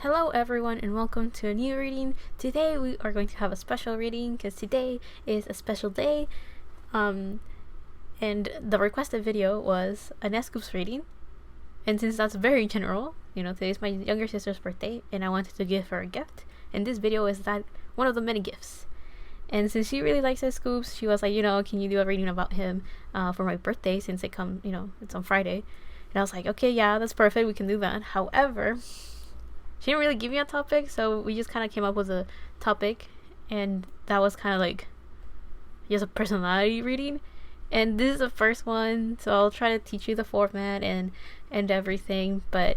Hello everyone and welcome to a new reading. Today we are going to have a special reading because today is a special day. And the requested video was an S.Coups reading. And since that's very general, today's my younger sister's birthday and I wanted to give her a gift. And this video is that one of the many gifts. And since she really likes S.Coups, she was like, can you do a reading about him for my birthday since it's on Friday. And I was like, okay, yeah, that's perfect. We can do that. However, she didn't really give me a topic, so we just kind of came up with a topic, and that was kind of like just a personality reading. And this is the first one, so I'll try to teach you the format and everything, but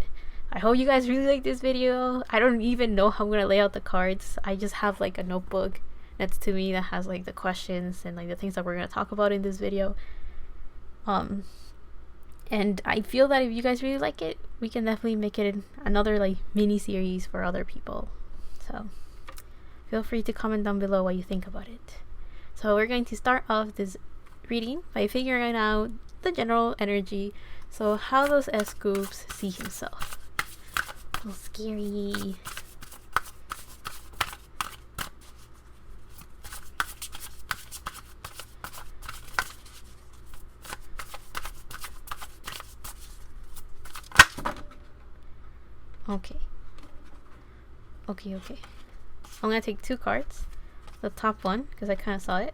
I hope you guys really like this video. I don't even know how I'm gonna lay out the cards. I just have like a notebook next to me that has like the questions and like the things that we're gonna talk about in this video. And I feel that if you guys really like it, we can definitely make it another like mini series for other people. So feel free to comment down below what you think about it. So we're going to start off this reading by figuring out the general energy. So how does S.Coups see himself? A little scary. Okay. I'm gonna take two cards. The top one, because I kind of saw it,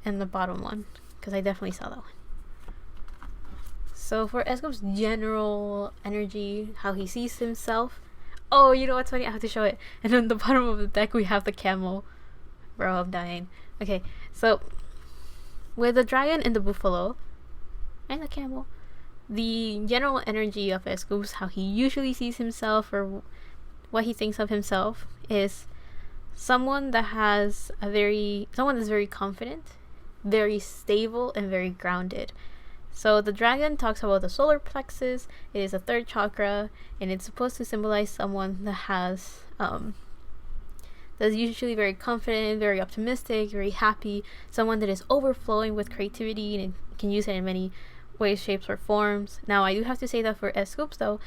and the bottom one, because I definitely saw that one. So for S.Coups' general energy, how he sees himself. Oh, you know what's funny? I have to show it. And on the bottom of the deck, we have the camel. Bro, I'm dying. Okay, so with the dragon and the buffalo, and the camel, the general energy of S.Coups, how he usually sees himself or what he thinks of himself, is someone that's very confident, very stable, and very grounded. So the dragon talks about the solar plexus. It is a third chakra, and it's supposed to symbolize someone that has that's usually very confident, very optimistic, very happy, someone that is overflowing with creativity and can use it in many ways, shapes, or forms. Now I do have to say that for S.Coups though,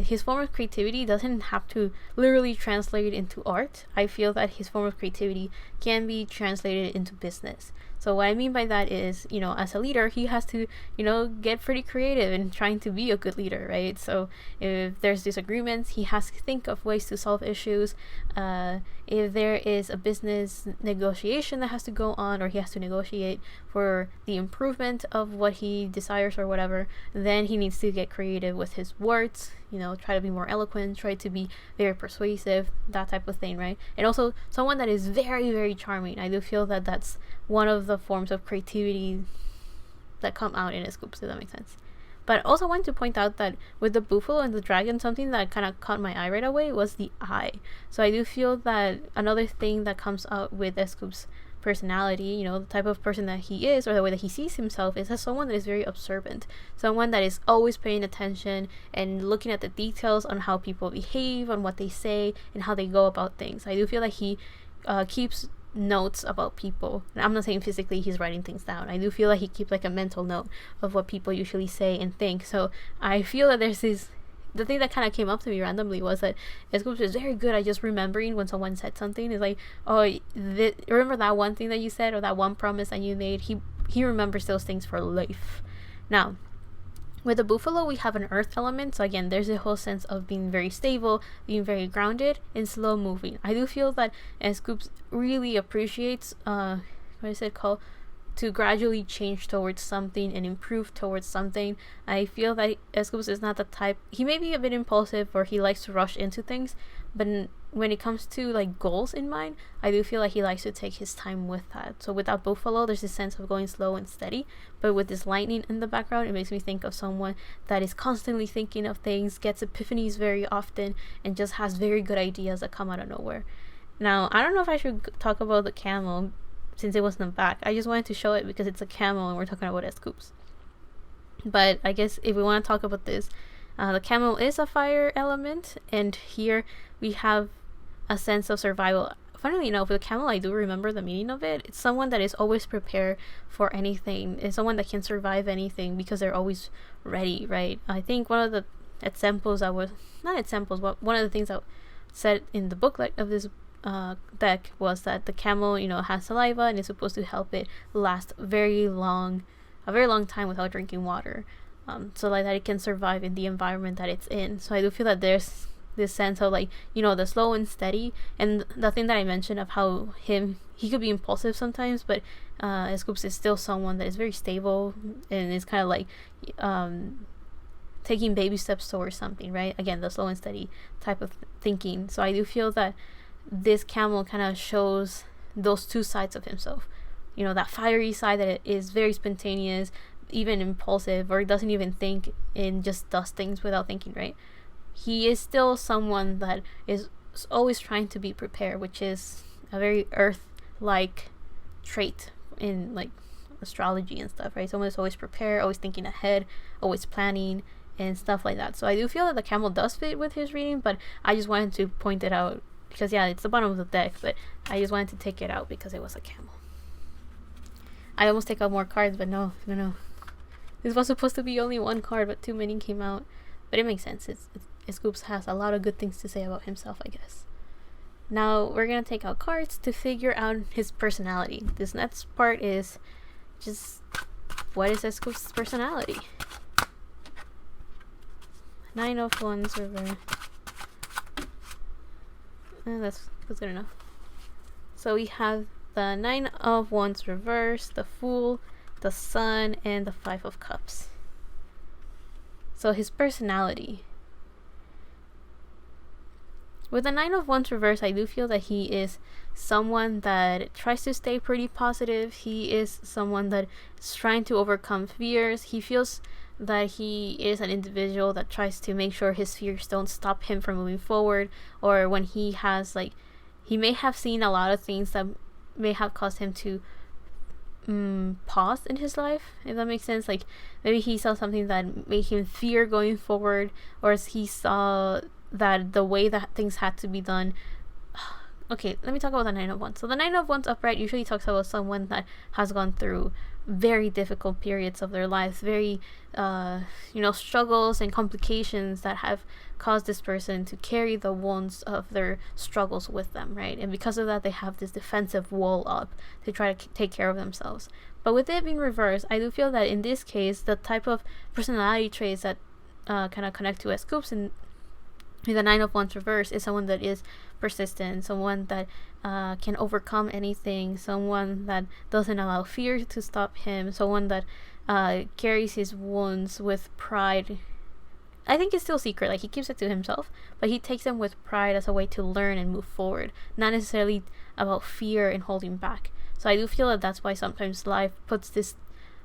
his form of creativity doesn't have to literally translate into art. I feel that his form of creativity can be translated into business. So what I mean by that is, as a leader, he has to, get pretty creative in trying to be a good leader, right? So if there's disagreements, he has to think of ways to solve issues. If there is a business negotiation that has to go on, or he has to negotiate for the improvement of what he desires or whatever, then he needs to get creative with his words, try to be more eloquent, try to be very persuasive, that type of thing, right? And also someone that is very, very charming. I do feel that that's one of the forms of creativity that come out in S.Coups, if that makes sense. But I also want to point out that with the buffalo and the dragon, something that kind of caught my eye right away was the eye. So I do feel that another thing that comes out with S.Coups' personality, the type of person that he is, or the way that he sees himself, is as someone that is very observant, someone that is always paying attention and looking at the details on how people behave, on what they say, and how they go about things. I do feel like he keeps notes about people, and I'm not saying physically he's writing things down. I do feel like he keeps like a mental note of what people usually say and think. So I feel that the thing that kind of came up to me randomly was that S.Coups is very good at just remembering when someone said something. It's like, remember that one thing that you said, or that one promise that you made? He remembers those things for life. Now with the buffalo, we have an earth element. So again, there's a whole sense of being very stable, being very grounded, and slow moving. I do feel that S.Coups really appreciates to gradually change towards something and improve towards something. I feel that S.Coups is not the type. He may be a bit impulsive, or he likes to rush into things, but when it comes to like goals in mind, I do feel like he likes to take his time with that. So with that buffalo, there's this sense of going slow and steady, but with this lightning in the background, it makes me think of someone that is constantly thinking of things, gets epiphanies very often, and just has very good ideas that come out of nowhere. Now I don't know if I should talk about the camel since it wasn't back. I just wanted to show it because it's a camel and we're talking about S.Coups. But I guess if we want to talk about this, the camel is a fire element, and here we have a sense of survival. Funnily enough, with the camel, I do remember the meaning of it. It's someone that is always prepared for anything. It's someone that can survive anything because they're always ready, right? I think one of the examples one of the things that said in the booklet of this deck was that the camel, has saliva and is supposed to help it last a very long time without drinking water, so like that it can survive in the environment that it's in. So I do feel that there's this sense of like, the slow and steady, and the thing that I mentioned of how he could be impulsive sometimes, but S.Coups is still someone that is very stable and is kind of like taking baby steps towards something, right? Again, the slow and steady type of thinking. So I do feel that this camel kind of shows those two sides of himself, that fiery side that is very spontaneous, even impulsive, or doesn't even think and just does things without thinking, right? He is still someone that is always trying to be prepared, which is a very earth-like trait in like astrology and stuff, right? Someone is always prepared, always thinking ahead, always planning and stuff like that. So I do feel that the camel does fit with his reading, but I just wanted to point it out because it's the bottom of the deck, but I just wanted to take it out because it was a camel. I almost take out more cards, but no. This was supposed to be only one card, but too many came out. But it makes sense. S.Coups has a lot of good things to say about himself, I guess. Now we're gonna take out cards to figure out his personality. This next part is just what is S.Coups' personality. 9 of Wands reverse. That's good enough. So we have the 9 of Wands reverse, the Fool, the Sun, and the 5 of Cups. So his personality. With the 9 of Wands reverse, I do feel that he is someone that tries to stay pretty positive. He is someone that is trying to overcome fears. He feels that he is an individual that tries to make sure his fears don't stop him from moving forward, or when he has he may have seen a lot of things that may have caused him to pause in his life, if that makes sense. Like maybe he saw something that made him fear going forward, or he saw that the way that things had to be done. Okay, let me talk about the 9 of Wands. So the 9 of Wands upright usually talks about someone that has gone through very difficult periods of their life, very struggles and complications that have caused this person to carry the wounds of their struggles with them, right? And because of that, they have this defensive wall up to try to take care of themselves. But with it being reversed, I do feel that in this case, the type of personality traits that kind of connect to S.Coups and the 9 of Wands reverse is someone that is persistent, someone that can overcome anything, someone that doesn't allow fear to stop him, someone that carries his wounds with pride. I think it's still secret, like he keeps it to himself, but he takes them with pride as a way to learn and move forward, not necessarily about fear and holding back. So I do feel that that's why sometimes life puts these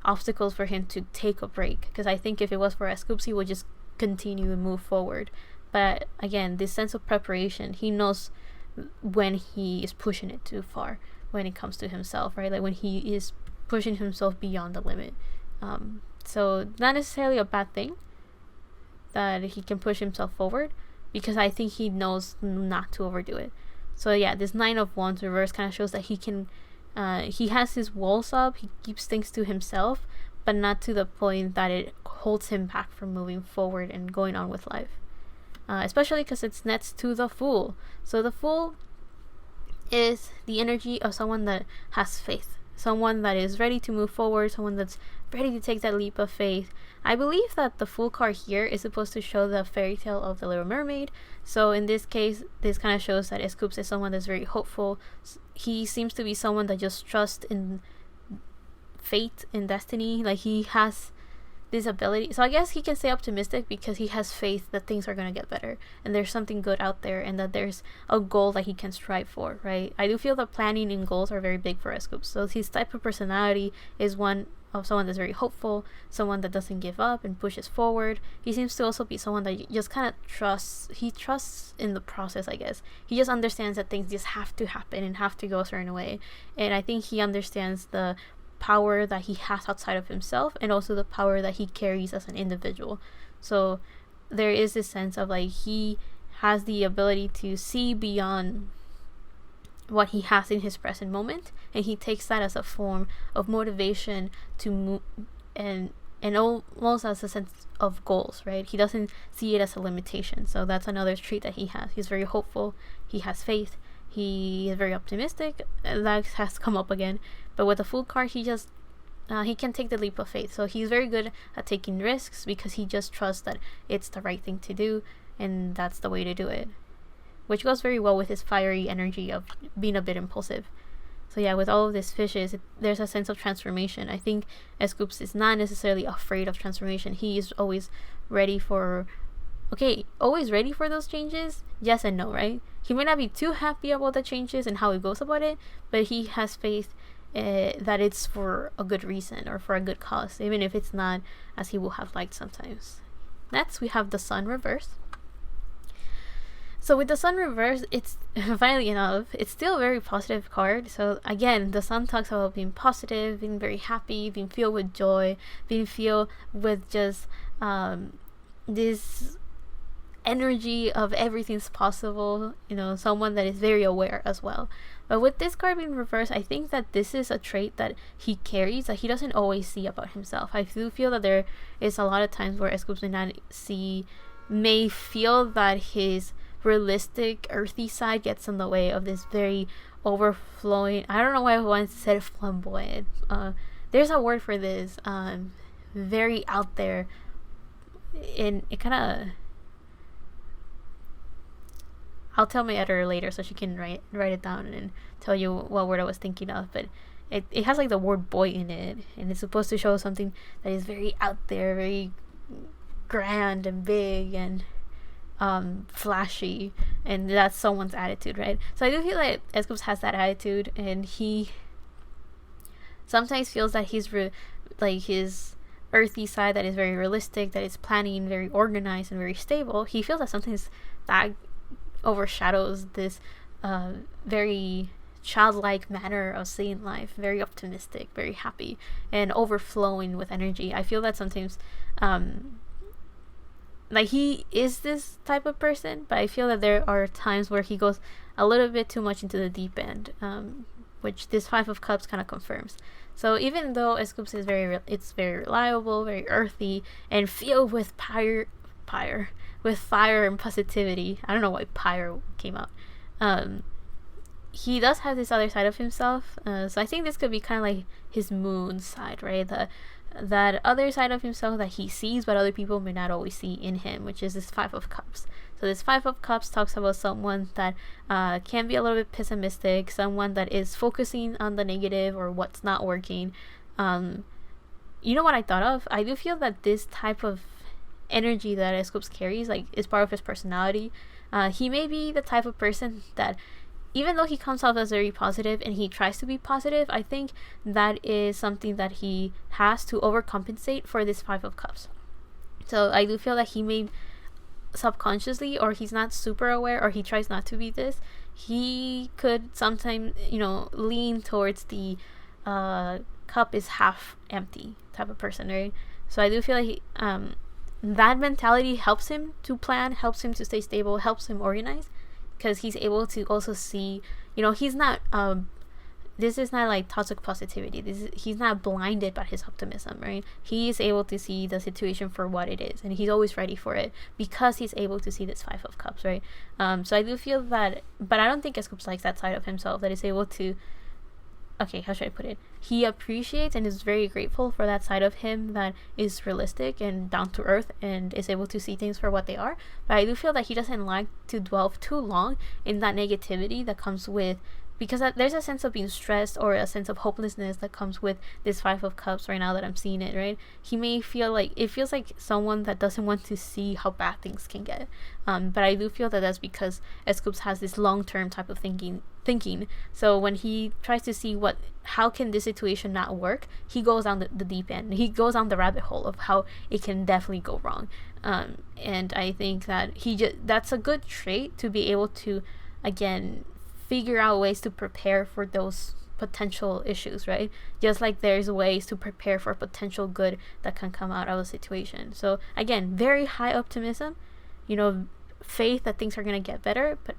obstacles for him to take a break, because I think if it was for S.Coups, he would just continue and move forward. But again, this sense of preparation, he knows when he is pushing it too far when it comes to himself, right? Like when he is pushing himself beyond the limit. So not necessarily a bad thing that he can push himself forward, because I think he knows not to overdo it. So yeah, this 9 of Wands reverse kind of shows that he can, he has his walls up, he keeps things to himself, but not to the point that it holds him back from moving forward and going on with life. Especially because it's next to the Fool. So the Fool is the energy of someone that has faith, someone that is ready to move forward, someone that's ready to take that leap of faith. I believe that the Fool card here is supposed to show the fairy tale of the Little Mermaid. So in this case, this kind of shows that S.Coups is someone that's very hopeful. He seems to be someone that just trusts in fate and destiny. Like he has this ability, so I guess he can stay optimistic because he has faith that things are going to get better and there's something good out there and that there's a goal that he can strive for, right? I do feel that planning and goals are very big for S.Coups. So his type of personality is one of someone that's very hopeful, someone that doesn't give up and pushes forward. He seems to also be someone that just kind of trusts. He trusts in the process, I guess. He just understands that things just have to happen and have to go a certain way. And I think he understands the power that he has outside of himself and also the power that he carries as an individual. So there is this sense of like he has the ability to see beyond what he has in his present moment, and he takes that as a form of motivation to move and and almost as a sense of goals, right? He doesn't see it as a limitation. So that's another trait that he has. He's very hopeful. He has faith. He is very optimistic. That has come up again. But with the Fool card, he just he can take the leap of faith. So he's very good at taking risks because he just trusts that it's the right thing to do, and that's the way to do it, which goes very well with his fiery energy of being a bit impulsive. So yeah, with all of these fishes, there's a sense of transformation. I think S.Coups is not necessarily afraid of transformation. He is always ready for, always ready for those changes. Yes and no, right? He might not be too happy about the changes and how he goes about it, but he has faith that it's for a good reason or for a good cause, even if it's not as he will have liked sometimes. Next, we have the Sun reverse. So with the Sun reverse, it's finally enough, it's still a very positive card. So again, the Sun talks about being positive, being very happy, being filled with joy, being filled with just this energy of everything's possible, someone that is very aware as well. But with this card being reversed, I think that this is a trait that he carries that he doesn't always see about himself. I do feel that there is a lot of times where S.Coups may feel that his realistic earthy side gets in the way of this very overflowing, I don't know why I once said flamboyant, there's a word for this, very out there, and it kind of, I'll tell my editor later so she can write it down and tell you what word I was thinking of, but it has like the word boy in it, and it's supposed to show something that is very out there, very grand and big and flashy, and that's someone's attitude, right? So I do feel like S.Coups has that attitude, and he sometimes feels that he's his earthy side that is very realistic, that is planning, very organized and very stable. He feels that sometimes that overshadows this very childlike manner of seeing life, very optimistic, very happy, and overflowing with energy. I feel that sometimes he is this type of person, but I feel that there are times where he goes a little bit too much into the deep end, which this Five of Cups kind of confirms. So even though S.Coups is it's very reliable, very earthy, and filled with with fire and positivity. I don't know why pyre came out. He does have this other side of himself. So I think this could be kind of like his moon side, right? That other side of himself that he sees, but other people may not always see in him, which is this Five of Cups. So this Five of Cups talks about someone that can be a little bit pessimistic, someone that is focusing on the negative or what's not working. You know what I thought of? I do feel that this type of energy that S.Coups carries is part of his personality. He may be the type of person that, even though he comes off as very positive and he tries to be positive, I think that is something that he has to overcompensate for this Five of Cups. So I do feel that he may subconsciously, or he's not super aware, or he tries not to be this, he could sometimes lean towards the cup is half empty type of person, right? So I do feel like that mentality helps him to plan, helps him to stay stable, helps him organize, because he's able to also see, he's not this is not like toxic positivity. He's not blinded by his optimism, right? He is able to see the situation for what it is, and he's always ready for it because he's able to see this Five of Cups, right? So I do feel that, but I don't think S.Coups likes that side of himself, that is able to, how should I put it? He appreciates and is very grateful for that side of him that is realistic and down to earth and is able to see things for what they are. But I do feel that he doesn't like to dwell too long in that negativity that comes with, because there's a sense of being stressed or a sense of hopelessness that comes with this Five of Cups right now that I'm seeing it, right? He may feel like, it feels like someone that doesn't want to see how bad things can get. But I do feel that that's because S.Coups has this long-term type of thinking. So when he tries to see how can this situation not work, he goes down the deep end. He goes down the rabbit hole of how it can definitely go wrong. And I think that that's a good trait to be able to, again, figure out ways to prepare for those potential issues, right? Just like there's ways to prepare for potential good that can come out of a situation. So again, very high optimism, faith that things are going to get better, but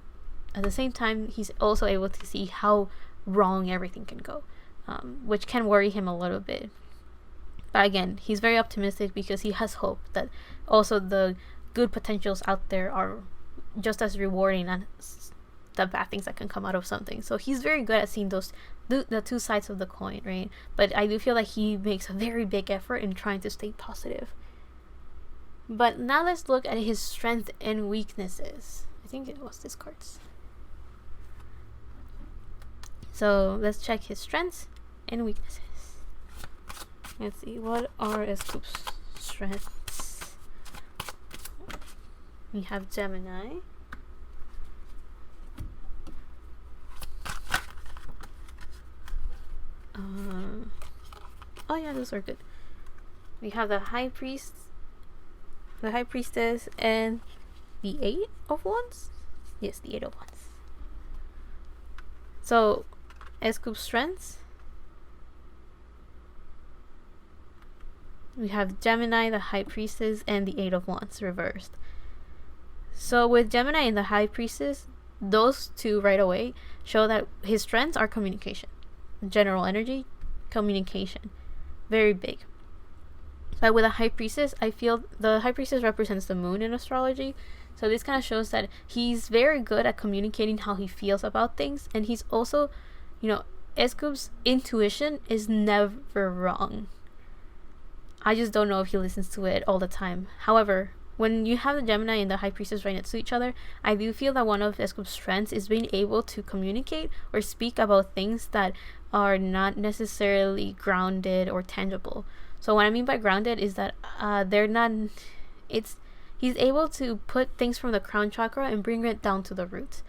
at the same time, he's also able to see how wrong everything can go, which can worry him a little bit. But again, he's very optimistic because he has hope that also the good potentials out there are just as rewarding as the bad things that can come out of something. So he's very good at seeing the two sides of the coin, right? But I do feel like he makes a very big effort in trying to stay positive. But now let's look at his strengths and weaknesses. I think it was this cards. So let's check his strengths and weaknesses. Let's see, what are S.Coups' strengths? We have Gemini. Oh yeah, those are good. We have the High Priest, the High Priestess, and the Eight of Wands. Yes, the Eight of Wands. So, S.Coups' strengths. We have Gemini, the High Priestess, and the Eight of Wands reversed. So with Gemini and the High Priestess, those two right away show that his strengths are communication, general energy, communication, very big. But with a High Priestess, I feel the High Priestess represents the moon in astrology. So this kind of shows that he's very good at communicating how he feels about things. And he's also, S.Coups' intuition is never wrong. I just don't know if he listens to it all the time. However, when you have the Gemini and the High Priestess right next to each other, I do feel that one of S.Coups' strengths is being able to communicate or speak about things that are not necessarily grounded or tangible. So what I mean by grounded is that he's able to put things from the crown chakra and bring it down to the root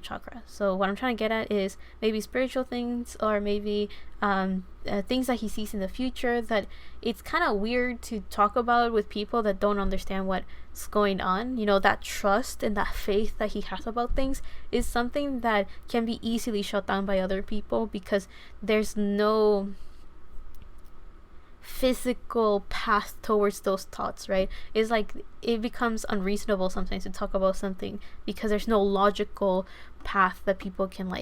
chakra. So what I'm trying to get at is maybe spiritual things, or maybe things that he sees in the future that it's kind of weird to talk about with people that don't understand what's going on. That trust and that faith that he has about things is something that can be easily shut down by other people because there's no physical path towards those thoughts, right? It's like it becomes unreasonable sometimes to talk about something because there's no logical path that people can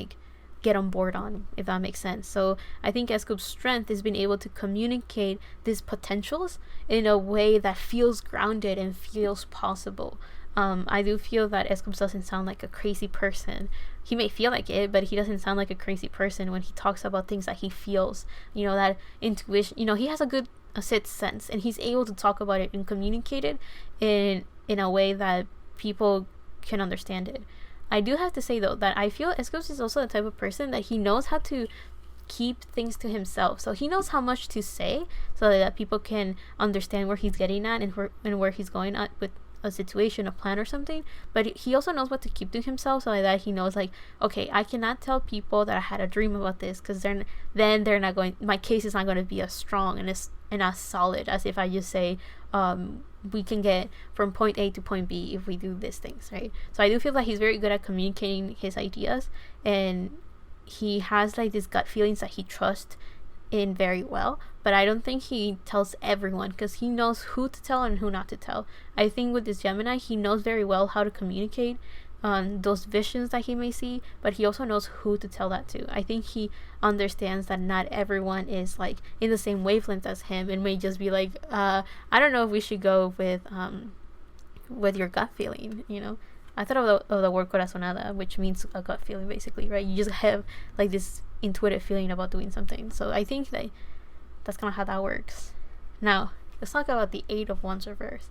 get on board on, if that makes sense. So I think S.Coups' strength is being able to communicate these potentials in a way that feels grounded and feels possible. I do feel that S.Coups doesn't sound like a crazy person. He may feel like it, but he doesn't sound like a crazy person when he talks about things that he feels. That intuition. He has a sixth sense, and he's able to talk about it and communicate it in a way that people can understand it. I do have to say though that I feel S.Coups is also the type of person that he knows how to keep things to himself. So he knows how much to say so that people can understand where he's getting at and where he's going at with a situation, a plan or something. But he also knows what to keep to himself, so that he knows okay, I cannot tell people that I had a dream about this because they're not going, my case is not going to be as strong and as solid as if I just say we can get from point A to point B if we do these things, right? So I do feel that he's very good at communicating his ideas, and he has this gut feelings that he trusts in very well, but I don't think he tells everyone because he knows who to tell and who not to tell. I think with this Gemini, he knows very well how to communicate those visions that he may see, but he also knows who to tell that to. I think he understands that not everyone is in the same wavelength as him, and may just be I don't know if we should go with your gut feeling. I thought of the word corazonada, which means a gut feeling, basically, right? You just have this intuitive feeling about doing something. So I think that's kind of how that works. Now let's talk about the Eight of Wands reverse.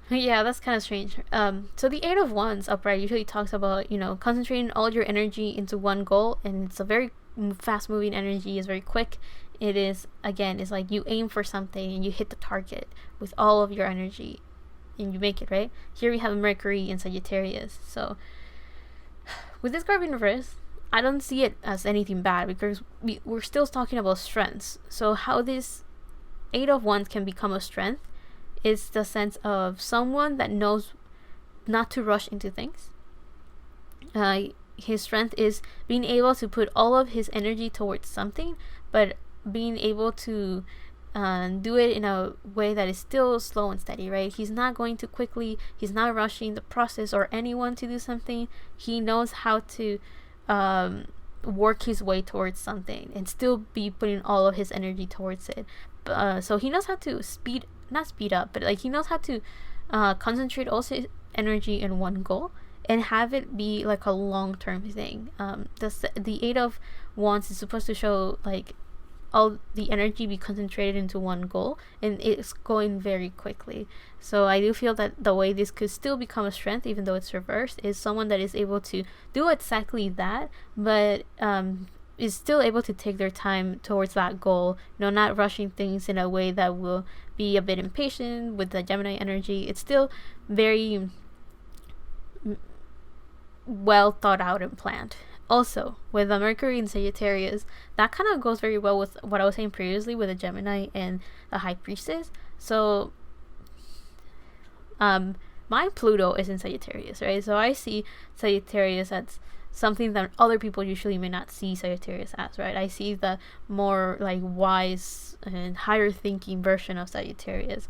Yeah, that's kind of strange. So the Eight of Wands upright usually talks about concentrating all your energy into one goal, and it's a very fast moving energy. It's very quick. It is, again, it's you aim for something and you hit the target with all of your energy and you make it, right? Here we have Mercury in Sagittarius. So with this card in reverse, I don't see it as anything bad because we're still talking about strengths. So how this Eight of Wands can become a strength is the sense of someone that knows not to rush into things. His strength is being able to put all of his energy towards something, but being able to do it in a way that is still slow and steady, right? He's not going too quickly. He's not rushing the process or anyone to do something. He knows how to work his way towards something and still be putting all of his energy towards it. So he knows how to not speed up, but like he knows how to concentrate all his energy in one goal and have it be like a long-term thing. The Eight of Wands is supposed to show like all the energy be concentrated into one goal, and it's going very quickly. So I do feel that the way this could still become a strength, even though it's reversed, is someone that is able to do exactly that, but is still able to take their time towards that goal, not rushing things in a way that will be a bit impatient. With the Gemini energy, it's still very well thought out and planned. Also, with the Mercury in Sagittarius, that kind of goes very well with what I was saying previously with the Gemini and the High Priestess. So, my Pluto is in Sagittarius, right? So I see Sagittarius as something that other people usually may not see Sagittarius as, right? I see the more like wise and higher thinking version of Sagittarius.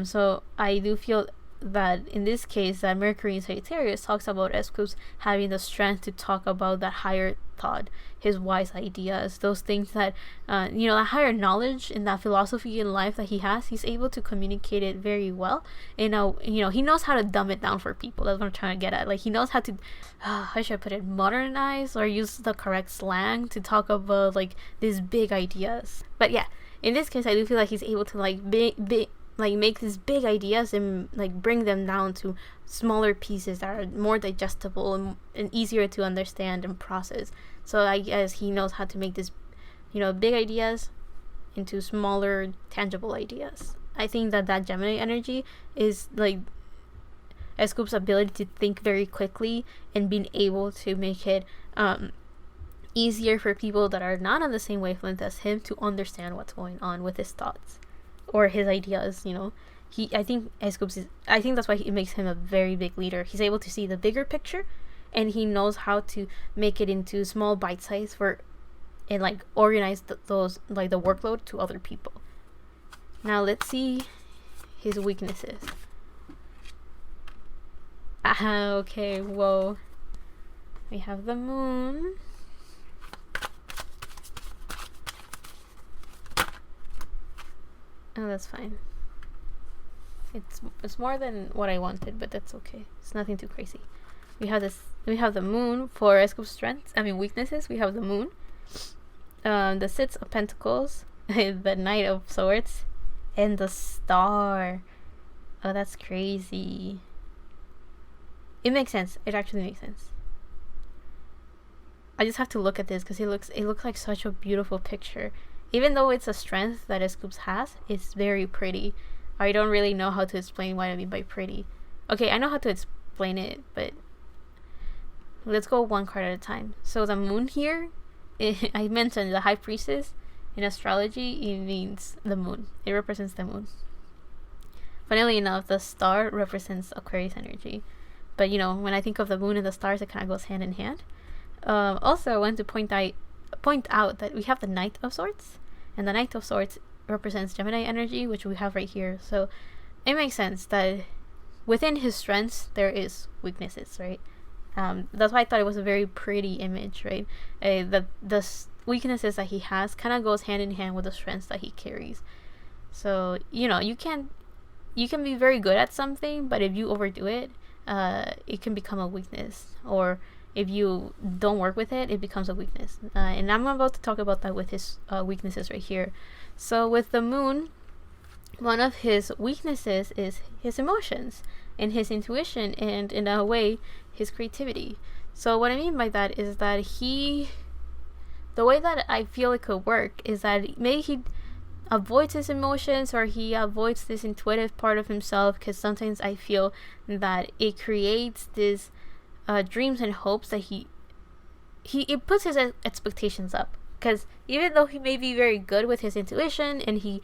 So I do feel that in this case, that Mercury in Sagittarius talks about S.Coups having the strength to talk about that higher thought, his wise ideas, those things that that higher knowledge and that philosophy in life that he has. He's able to communicate it very well, and he knows how to dumb it down for people. That's what I'm trying to get at. Like, he knows how to how should I put it, modernize or use the correct slang to talk about like these big ideas. But yeah, in this case, I do feel like he's able to make these big ideas and like bring them down to smaller pieces that are more digestible and easier to understand and process. So I guess he knows how to make this, big ideas into smaller, tangible ideas. I think that Gemini energy is like S.Coups' ability to think very quickly and being able to make it easier for people that are not on the same wavelength as him to understand what's going on with his thoughts or his ideas. I think S.Coups I think that's why it makes him a very big leader. He's able to see the bigger picture, and he knows how to make it into small bite size and like organize those like the workload to other people. Now let's see his weaknesses. Okay, whoa. We have the moon. Oh, that's fine. It's more than what I wanted, but that's okay. It's nothing too crazy. We have the moon for S.Coups' strengths. Weaknesses. We have the moon, the Six of Pentacles, the Knight of Swords, and the Star. Oh, that's crazy. It makes sense. It actually makes sense. I just have to look at this because it looks like such a beautiful picture. Even though it's a strength that S.Coups has, it's very pretty. I don't really know how to explain what I mean by pretty. Okay, I know how to explain it, but let's go one card at a time. So the moon here, I mentioned the High Priestess. In astrology, it means the moon. It represents the moon. Funnily enough, the star represents Aquarius energy. But when I think of the moon and the stars, it kind of goes hand in hand. Also, I want to point out that we have the Knight of Swords, and the Knight of Swords represents Gemini energy, which we have right here. So it makes sense that within his strengths there is weaknesses, right? That's why I thought it was a very pretty image, right? The weaknesses that he has kind of goes hand in hand with the strengths that he carries. So you can be very good at something, but if you overdo it, it can become a weakness, or if you don't work with it, it becomes a weakness. And I'm about to talk about that with his weaknesses right here. So with the moon, one of his weaknesses is his emotions and his intuition, and in a way, his creativity. So what I mean by that is that the way that I feel it could work is that maybe he avoids his emotions, or he avoids this intuitive part of himself, because sometimes I feel that it creates this dreams and hopes that it puts his expectations up. Because even though he may be very good with his intuition and he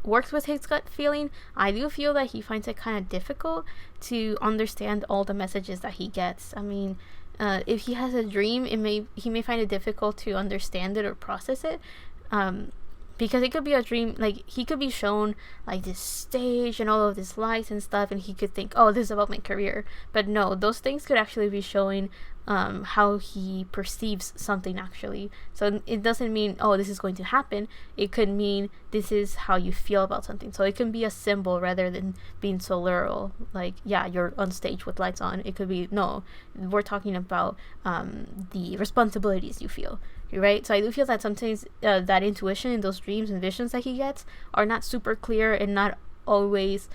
works with his gut feeling, I do feel that he finds it kind of difficult to understand all the messages that he gets. If he has a dream, he may find it difficult to understand it or process it. because it could be a dream, like he could be shown like this stage and all of these lights and stuff, and he could think, oh, this is about my career. But no, those things could actually be showing how he perceives something actually. So it doesn't mean, oh, this is going to happen. It could mean this is how you feel about something. So it can be a symbol rather than being so literal, like, yeah, you're on stage with lights on. It could be, no, we're talking about the responsibilities you feel, right? So I do feel that sometimes that intuition in those dreams and visions that he gets are not super clear and not always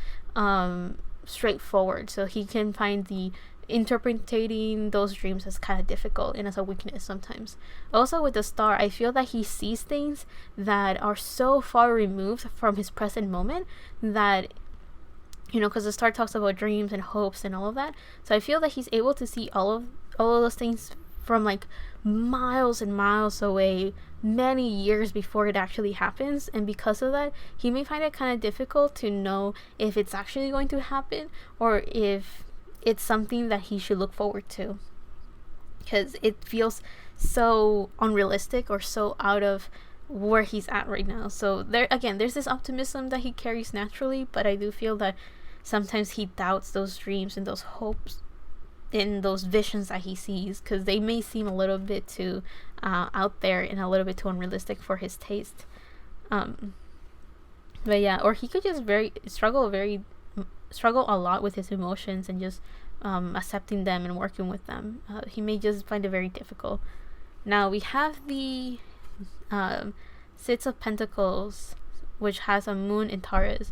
straightforward. So he can find the interpreting those dreams as kind of difficult and as a weakness sometimes. Also with the star, I feel that he sees things that are so far removed from his present moment that, you know, because the star talks about dreams and hopes and all of that. So I feel that he's able to see all of those things from like miles and miles away, many years before it actually happens. And because of that, he may find it kind of difficult to know if it's actually going to happen or if it's something that he should look forward to, because it feels so unrealistic or so out of where he's at right now. So there again, there's this optimism that he carries naturally, but I do feel that sometimes he doubts those dreams and those hopes and those visions that he sees, because they may seem a little bit too out there and a little bit too unrealistic for his taste. But yeah, or he could just struggle a lot with his emotions and just accepting them and working with them. He may just find it very difficult. Now we have the Six of Pentacles, which has a moon in Taurus.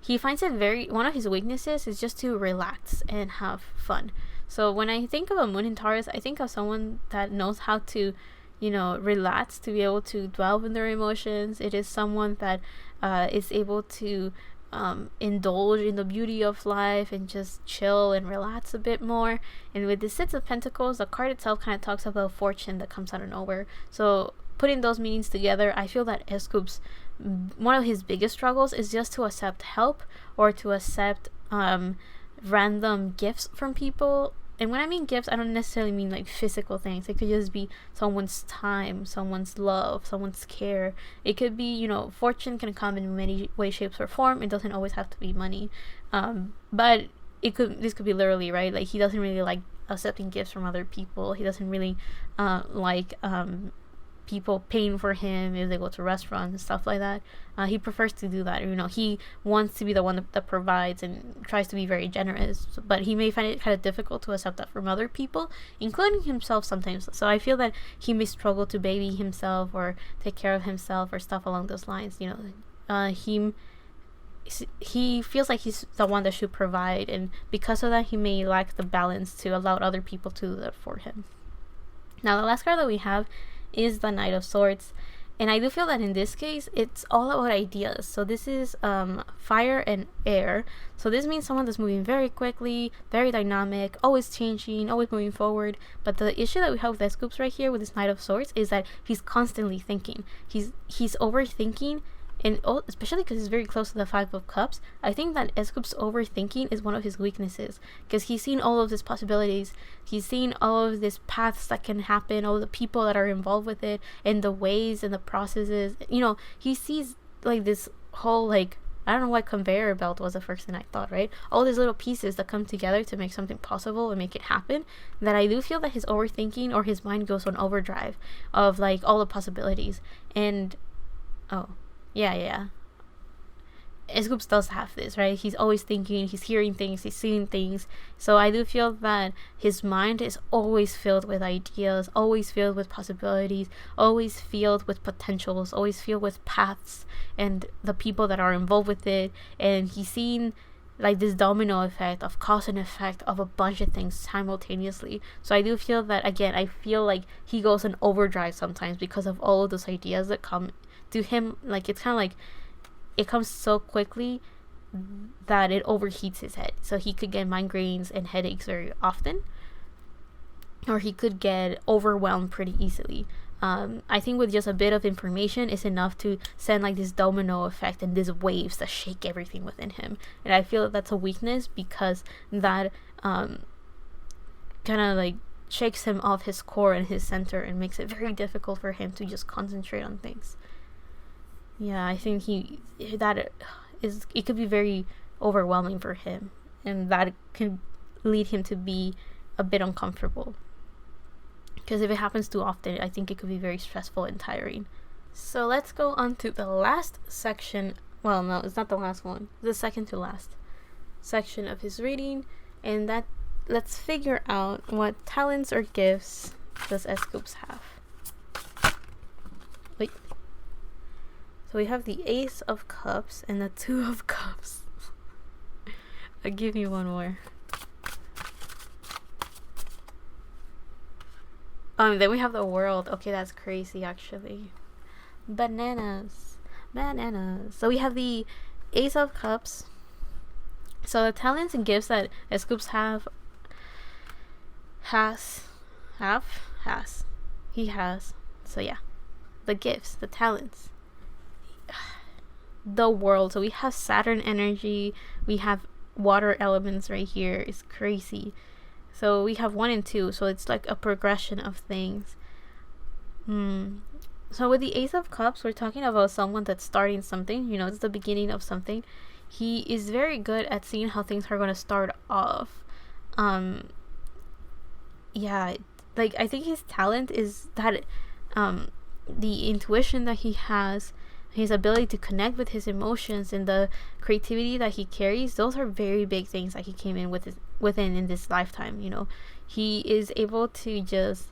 He finds it one of his weaknesses is just to relax and have fun. So when I think of a moon in Taurus, I think of someone that knows how to, you know, relax, to be able to dwell in their emotions. It is someone that is able to indulge in the beauty of life and just chill and relax a bit more. And with the Six of Pentacles, the card itself kind of talks about fortune that comes out of nowhere. So putting those meanings together, I feel that S.Coups, one of his biggest struggles is just to accept help or to accept random gifts from people. And when I mean gifts, I don't necessarily mean like physical things. It could just be someone's time, someone's love, someone's care. It could be, you know, fortune can come in many ways, shapes, or form. It doesn't always have to be money. But this could be literally, right? Like he doesn't really like accepting gifts from other people. He doesn't really like people paying for him if they go to restaurants and stuff like that. He prefers to do that. You know, he wants to be the one that provides and tries to be very generous, but he may find it kind of difficult to accept that from other people, including himself sometimes. So I feel that he may struggle to baby himself or take care of himself or stuff along those lines. You know, he feels like he's the one that should provide, and because of that, he may lack the balance to allow other people to do that for him. Now, the last card that we have is the Knight of Swords, and I do feel that in this case it's all about ideas. So this is fire and air, so this means someone that's moving very quickly, very dynamic, always changing, always moving forward. But the issue that we have with S.Coups right here with this Knight of Swords is that he's constantly thinking, he's overthinking. And especially because he's very close to the Five of Cups, I think that S.Coups overthinking is one of his weaknesses, because he's seen all of these possibilities, he's seen all of these paths that can happen, all the people that are involved with it, and the ways and the processes. You know, he sees like this whole, like, I don't know why conveyor belt was the first thing I thought, right? All these little pieces that come together to make something possible and make it happen, that I do feel that his overthinking or his mind goes on overdrive of like all the possibilities. And yeah. S.Coups does have this, right? He's always thinking, he's hearing things, he's seeing things. So I do feel that his mind is always filled with ideas, always filled with possibilities, always filled with potentials, always filled with paths and the people that are involved with it. And he's seen like this domino effect of cause and effect of a bunch of things simultaneously. So I do feel that, again, I feel like he goes in overdrive sometimes because of all of those ideas that come to him. Like, it's kind of like it comes so quickly that it overheats his head, so he could get migraines and headaches very often, or he could get overwhelmed pretty easily. I think with just a bit of information is enough to send like this domino effect and these waves that shake everything within him. And I feel that that's a weakness, because that kind of like shakes him off his core and his center and makes it very difficult for him to just concentrate on things. Yeah, I think it could be very overwhelming for him, and that can lead him to be a bit uncomfortable. Because if it happens too often, I think it could be very stressful and tiring. So let's go on to the last section. Well, no, it's not the last one. The second to last section of his reading, and that let's figure out what talents or gifts does S.Coups have. Wait. So we have the Ace of Cups and the Two of Cups. I'll give you one more. Then we have the World. Okay, that's crazy actually. Bananas. So we have the Ace of Cups. So the talents and gifts that S.Coups he has. So yeah, the gifts, the talents, the World. So we have Saturn energy. We have water elements right here. It's crazy. So we have 1 and 2. So it's like a progression of things. So with the Ace of Cups, we're talking about someone that's starting something. It's the beginning of something. He is very good at seeing how things are going to start off. Yeah, like I think his talent is that the intuition that he has, his ability to connect with his emotions, and the creativity that he carries, those are very big things that he came in within in this lifetime. He is able to just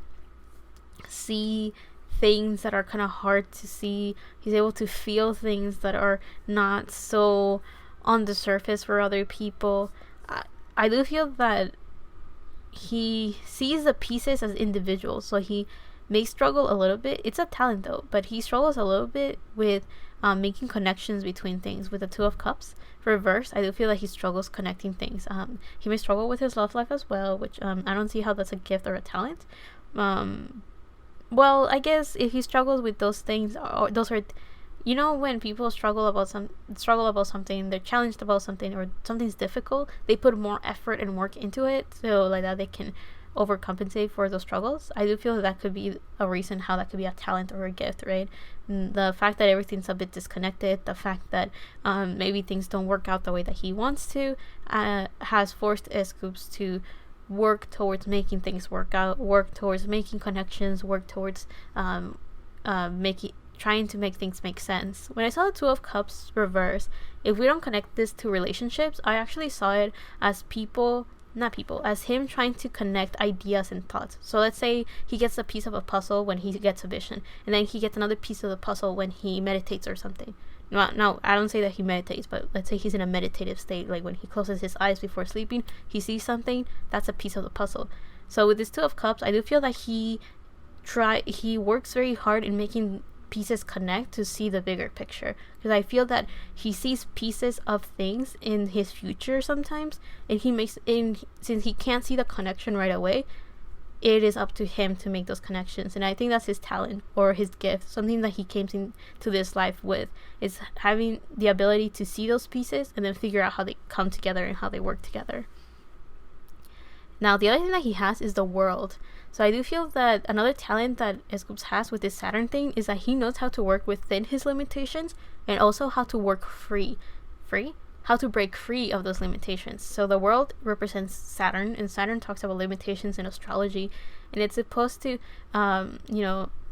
see things that are kind of hard to see. He's able to feel things that are not so on the surface for other people. I do feel that he sees the pieces as individuals, so he may struggle a little bit. It's a talent though, but he struggles a little bit with making connections between things. With the Two of Cups reverse, I do feel like he struggles connecting things. He may struggle with his love life as well, which I don't see how that's a gift or a talent. Well, I guess if he struggles with those things, or those are, when people struggle about something, they're challenged about something, or something's difficult, they put more effort and work into it, so like that they can overcompensate for those struggles. I do feel that could be a reason how that could be a talent or a gift, right? The fact that everything's a bit disconnected, the fact that maybe things don't work out the way that he wants to, has forced S.Coups to work towards making things work out, work towards making connections, work towards trying to make things make sense. When I saw the Two of Cups reverse, if we don't connect this to relationships, I actually saw it as as him trying to connect ideas and thoughts. So let's say he gets a piece of a puzzle when he gets a vision, and then he gets another piece of the puzzle when he meditates or something. No, I don't say that he meditates, but let's say he's in a meditative state, like when he closes his eyes before sleeping, he sees something, that's a piece of the puzzle. So with this Two of Cups, I do feel that he works very hard in making pieces connect to see the bigger picture, because I feel that he sees pieces of things in his future sometimes, and since he can't see the connection right away, it is up to him to make those connections. And I think that's his talent or his gift, something that he came into this life with, is having the ability to see those pieces and then figure out how they come together and how they work together. Now, the other thing that he has is the World. So I do feel that another talent that S.Coups has with this Saturn thing is that he knows how to work within his limitations, and also how to work how to break free of those limitations. So the World represents Saturn, and Saturn talks about limitations in astrology, and it's supposed to,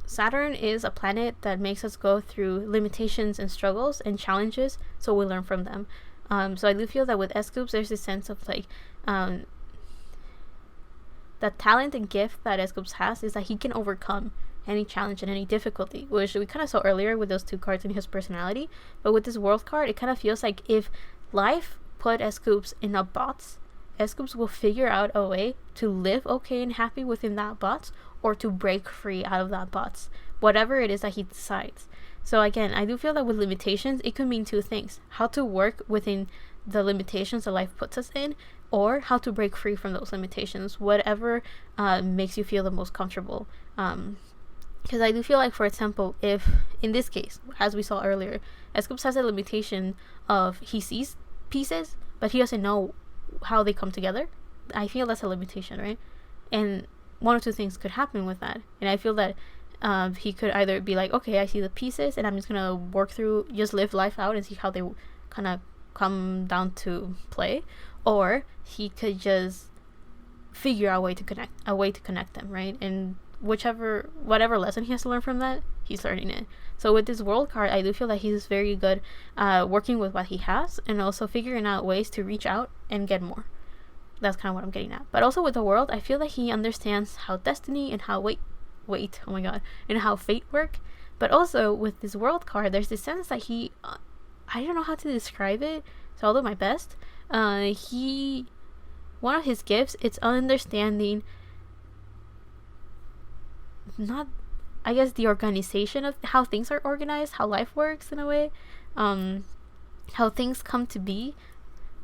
Saturn is a planet that makes us go through limitations and struggles and challenges, so we learn from them. So I do feel that with S.Coups, there's this sense of like, the talent and gift that S.Coups has is that he can overcome any challenge and any difficulty, which we kind of saw earlier with those two cards in his personality. But with this World card, it kind of feels like if life put S.Coups in a box, S.Coups will figure out a way to live okay and happy within that box, or to break free out of that box, whatever it is that he decides. So again, I do feel that with limitations, it could mean two things: how to work within the limitations that life puts us in, or how to break free from those limitations, whatever makes you feel the most comfortable. Because I do feel like, for example, if in this case, as we saw earlier, S.Coups has a limitation of he sees pieces, but he doesn't know how they come together. I feel that's a limitation, right? And one or two things could happen with that. And I feel that He could either be like, okay, I see the pieces and I'm just gonna work through, just live life out and see how they kind of come down to play, or he could just figure out a way to connect them, right? And whatever lesson he has to learn from that, he's learning it. So with this world card, I do feel that he's very good working with what he has and also figuring out ways to reach out and get more. That's kind of what I'm getting at. But also with the world, I feel that he understands how destiny and how oh my god, and how fate work. But also with this world card, there's this sense that he I don't know how to describe it, so I'll do my best. One of his gifts, it's understanding, not, I guess, the organization of how things are organized, how life works in a way, how things come to be.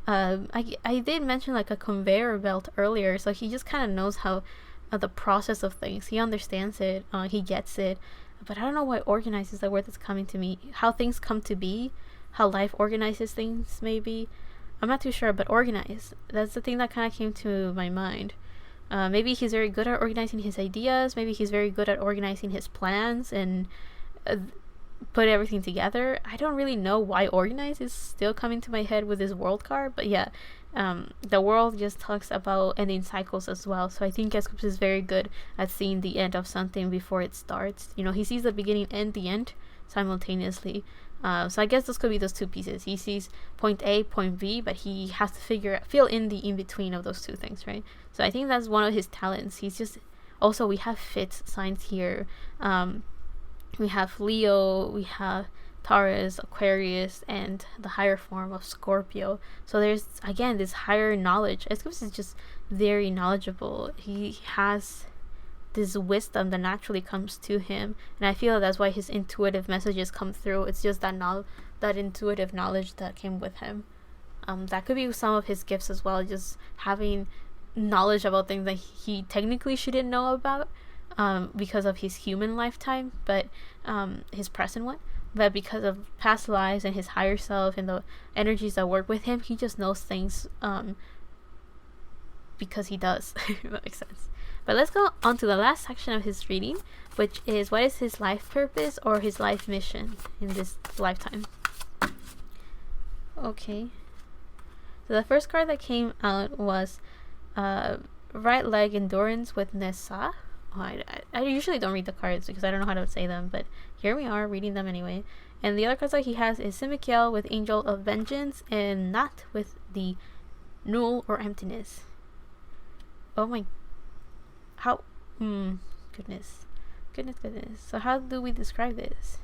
I did mention like a conveyor belt earlier, so he just kind of knows how the process of things. He understands it, he gets it, but I don't know why organized is the word that's coming to me. How things come to be, how life organizes things, maybe. I'm not too sure, but organize. That's the thing that kind of came to my mind. Maybe he's very good at organizing his ideas. Maybe he's very good at organizing his plans and put everything together. I don't really know why organize is still coming to my head with this world card, but yeah, the world just talks about ending cycles as well. So I think S.Coups is very good at seeing the end of something before it starts. You know, he sees the beginning and the end simultaneously. So I guess those could be those two pieces. He sees point A, point B, but he has to fill in the in-between of those two things, right? So I think that's one of his talents. He's just, also we have fit signs here. We have Leo, we have Taurus, Aquarius, and the higher form of Scorpio. So there's, again, this higher knowledge. S.Coups is just very knowledgeable. He has this wisdom that naturally comes to him, and I feel that's why his intuitive messages come through. It's just that intuitive knowledge that came with him. That could be some of his gifts as well, just having knowledge about things that he technically shouldn't know about, because of his human lifetime, but his present one, but because of past lives and his higher self and the energies that work with him, he just knows things because he does. If that makes sense. But let's go on to the last section of his reading, which is what is his life purpose or his life mission in this lifetime. Okay. So the first card that came out was right leg endurance with Nessa. I usually don't read the cards because I don't know how to say them, but here we are reading them anyway. And the other cards that he has is Cheol with Angel of Vengeance and Nat with the Null or Emptiness. Oh my, how, goodness. So how do we describe this?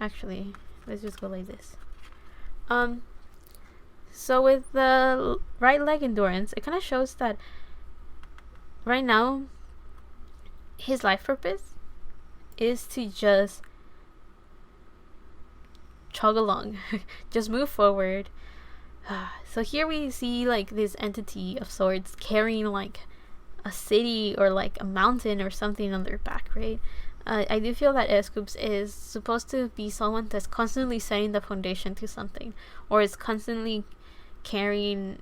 Actually, let's just go like this. So with the right leg endurance, it kind of shows that right now his life purpose is to just chug along, just move forward. So here we see like this entity of sorts carrying like a city or like a mountain or something on their back, right? I do feel that S.Coups is supposed to be someone that's constantly setting the foundation to something, or is constantly carrying.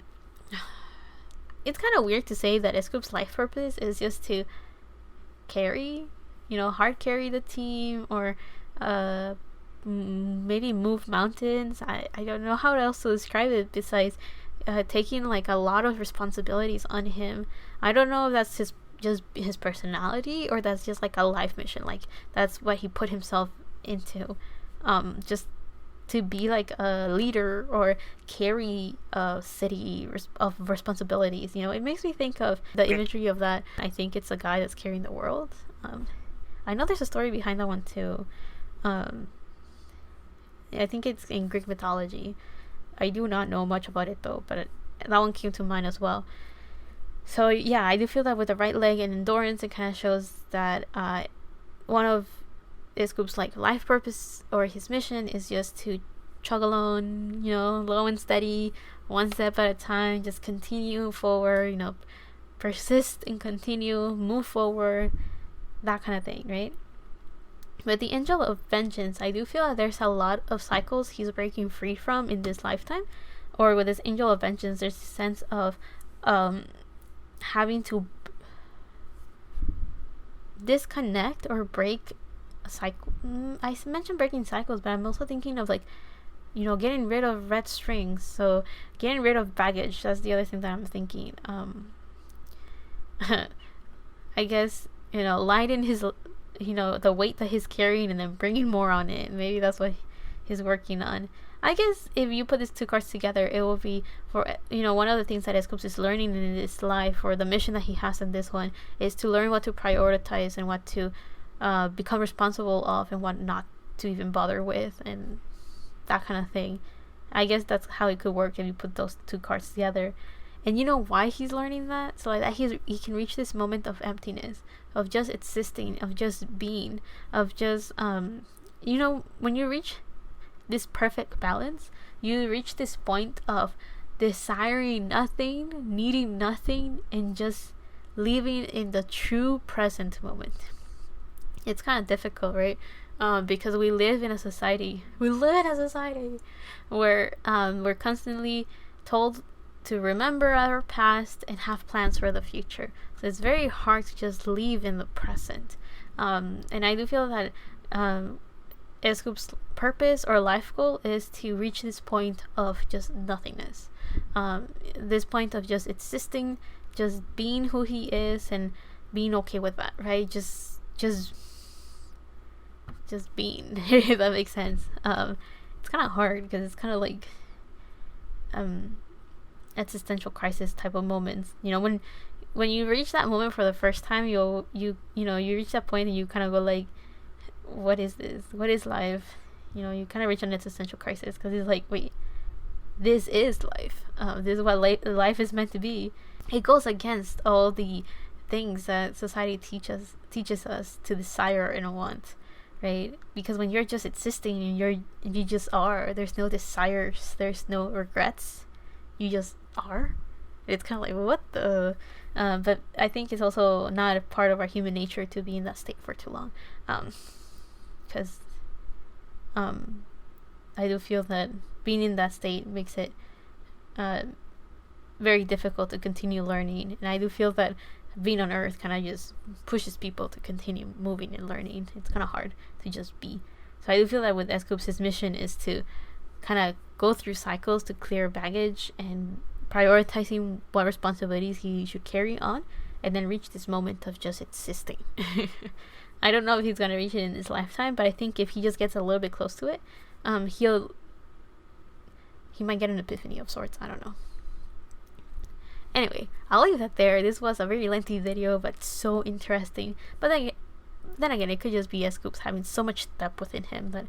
It's kind of weird to say that S.Coups' life purpose is just to carry, hard carry the team, or maybe move mountains. I don't know how else to describe it besides taking like a lot of responsibilities on him. I don't know if that's just his personality or that's just like a life mission, like that's what he put himself into, just to be like a leader or carry a city of responsibilities. It makes me think of the imagery of that. I think it's a guy that's carrying the world. I know there's a story behind that one too. I think it's in Greek mythology. I do not know much about it though, but that one came to mind as well. So yeah, I do feel that with the right leg and endurance, it kind of shows that one of S.Coups' like life purpose or his mission is just to chug along, low and steady, one step at a time, just continue forward, persist and continue, move forward, that kind of thing, right? But the Angel of Vengeance, I do feel that there's a lot of cycles he's breaking free from in this lifetime. Or with this Angel of Vengeance, there's a sense of having to disconnect or break a cycle. I mentioned breaking cycles, but I'm also thinking of like, you know, getting rid of red strings. So getting rid of baggage. That's the other thing that I'm thinking. I guess, you know, lighten his, you know, the weight that he's carrying and then bringing more on it. Maybe that's what he's working on. I guess if you put these two cards together, it will be for, you know, one of the things that S.Coups is learning in his life, or the mission that he has in this one, is to learn what to prioritize and what to become responsible of and what not to even bother with, and that kind of thing. I guess that's how it could work if you put those two cards together. And you know why he's learning that? So like that he can reach this moment of emptiness, of just existing, of just being, of just you know, when you reach this perfect balance, you reach this point of desiring nothing, needing nothing, and just living in the true present moment. It's kind of difficult, right? Because we live in a society where we're constantly told to remember our past and have plans for the future. So it's very hard to just live in the present. And I do feel that S.Coups' purpose or life goal is to reach this point of just nothingness. This point of just existing, just being who he is and being okay with that, right? Just being, if that makes sense. It's kind of hard because it's kind of like existential crisis type of moments. You know, when you reach that moment for the first time, you reach that point and you kind of go like, what is this? What is life? You know, you kind of reach an existential crisis because it's like, wait, this is life. This is what life is meant to be. It goes against all the things that society teaches us to desire and want, right? Because when you're just existing and you just are, there's no desires, there's no regrets, you just are. It's kind of like, what the but I think it's also not a part of our human nature to be in that state for too long, because I do feel that being in that state makes it very difficult to continue learning, and I do feel that being on Earth kind of just pushes people to continue moving and learning. It's kind of hard to just be. So I do feel that with S.Coups, his mission is to kind of go through cycles to clear baggage and prioritizing what responsibilities he should carry on, and then reach this moment of just existing. I don't know if he's gonna reach it in his lifetime, but I think if he just gets a little bit close to it, he might get an epiphany of sorts. I don't know. Anyway, I'll leave that there. This was a very lengthy video, but so interesting. But then again, it could just be S.Coups having so much depth within him that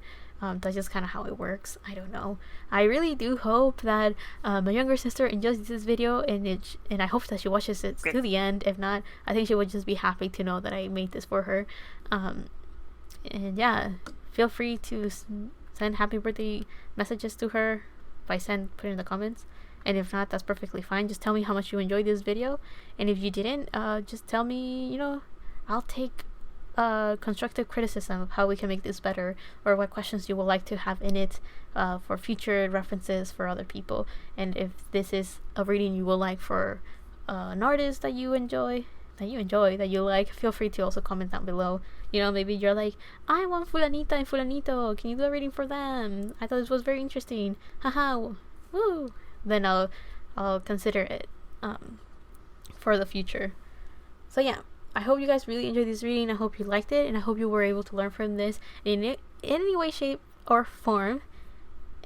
that's just kind of how it works. I don't know. I really do hope that my younger sister enjoys this video, and I hope that she watches it to the end. If not, I think she would just be happy to know that I made this for her. And yeah, feel free to send happy birthday messages to her put it in the comments. And if not, that's perfectly fine. Just tell me how much you enjoyed this video. And if you didn't, just tell me, you know, I'll take constructive criticism of how we can make this better, or what questions you would like to have in it for future references for other people. And if this is a reading you would like for an artist that you like, feel free to also comment down below. You know, maybe you're like, I want Fulanita and Fulanito, can you do a reading for them? I thought this was very interesting. Haha, woo! Then I'll consider it for the future. So yeah, I hope you guys really enjoyed this reading. I hope you liked it, and I hope you were able to learn from this in any way, shape, or form.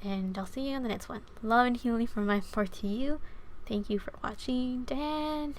And I'll see you on the next one. Love and healing from my part to you. Thank you for watching, and